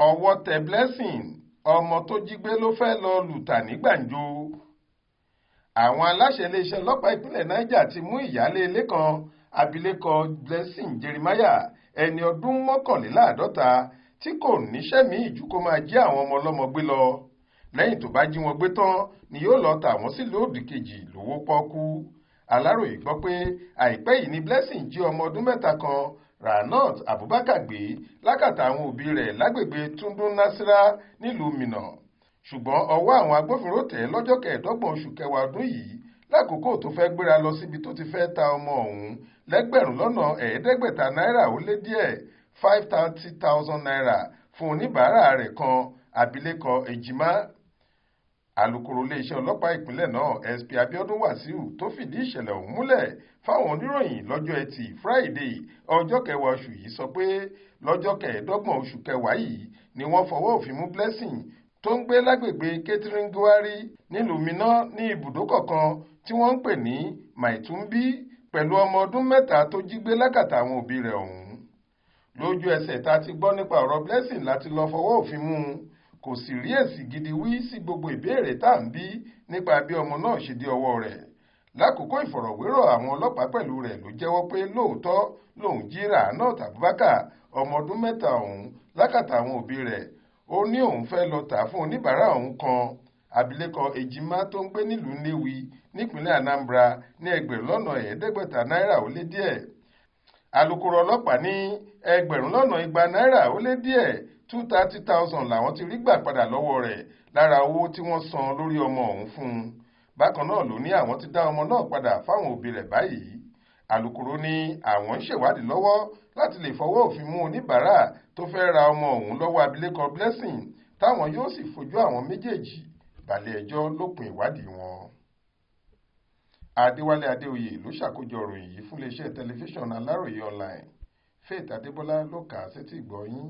ọwọ́ tẹ Blessing ọmọ tó jí gbé ló fẹ́ lọ lùtà ní gbàǹjo. Àwọn aláṣẹ iléeṣẹ́ ọlọ́pàá ìpínlẹ̀ Niger ti mú ìyáálé ilé kan abilékọ Blessing Jeremiah ẹni ọdún 51 tí kò níṣẹ́ míì jù kó máa jí àwọn ọmọ ọlọ́mọ gbé lọ. Lẹ́yìn tó bá jí wọn gbé tán ni yóò lọ tà wọ́n sílùú òdìkejì lówó pọ́ọ́kú. Aláròyé gbọ́ pé àìpẹ́ yìí ni Blessing jí ọmọ ọdún 3 kan Ranot Abubakar gbé lákàtà àwọn òbí rẹ̀ lágbègbè Tundun Nasira nílùú Minna. Ṣùgbọ́n ọwọ́ àwọn agbófinró tẹ̀ lọ́jọ́ 25 oṣù kẹwàá ọdún yìí lákòókò tó fẹ́ gbéra lọ síbi tó ti fẹ́ ta ọmọ ọ̀hún lẹ́gbẹ̀rún lọ́nà ẹ̀ẹ́dẹ́gbẹ̀ta náírà ó lé díẹ̀ 530,000 naira fún oníbàárà rẹ̀ kan abilékọ Ejima. Alukoro iléeṣẹ́ ọlọ́pàá ìpínlẹ̀ náà SP Abiodun Wasiu tó fìdí ìṣẹ̀lẹ̀ ọ̀hún múlẹ̀ fáwọn oníròyìn lọ́jọ́ Ẹtì Friday ọjọ́ 10 oṣù yìí sọ pé lọ́jọ́ 25 oṣù kẹwàá yìí ni wọ́n fọwọ́ òfin mú Blessing tó ń gbé lágbègbè Ketringwari nílùú Minna ní ibùdókọ̀ kan tí wọ́n ń pè ní Maitumbi pẹ̀lú ọmọ ọdún 3 tó jí gbé lákàtà àwọn òbí rẹ̀ ọ̀hún. Lójú ẹsẹ̀ tá ti gbọ́ nípa ọ̀rọ̀ Blessing láti lọ fọwọ́ òfin mú un, kò sì rí èsì gidi wí sí gbogbo ìbéèrè tá à ń bí nípa bí ọmọ náà ṣe dé ọwọ́ rẹ̀. Lákòókò ìfọ̀rọ̀wérọ̀ àwọn ọlọ́pàá pẹ̀lú rẹ̀ ló jẹ́wọ́ pé lóòótọ́ lòun jí Ranot Abubakar ọmọ ọdún 3 ọ̀hún lákàtà àwọn òbí rẹ̀. Ó ní òun fẹ́ lọ tà fún oníbàárà òun kan abilékọ Ejima tó ń gbé nílùú Nnewi nípínlẹ̀ Anambra ní ẹgbẹ̀rún lọ́nà ẹ̀ẹ́dẹ́gbẹ̀ta náírà ó lé díẹ̀. Alukoro ọlọ́pàá ní ẹgbẹ̀rún lọ́nà 200 náírà ó lé díẹ̀ 230,000 làwọn ti rí gbà padà lọ́wọ́ rẹ̀ lára owó tí wọ́n san lórí ọmọ ọ̀hún fún un. Bákan náà ló ní àwọn ti dá ọmọ náà padà fáwọn òbí rẹ̀ báyìí. Alukoro ní àwọn ń ṣèwádìí lọ́wọ́ láti lè fọwọ́ òfin mú oníbàárà tó fẹ́ ra ọmọ ọ̀hún lọ́wọ́ abilékọ Blessing táwọn yóò sì fojú àwọn méjèèjì balẹ̀ ẹjọ́ lópin ìwádìí wọn. Adéwálé Adéoyè ló ṣàkójọ ìròyìn yìí fún iléeṣẹ́ tẹlifíṣàn Aláròyé online. Faith Adébọ́lá ló kà á sétí ìgbọ́ yín.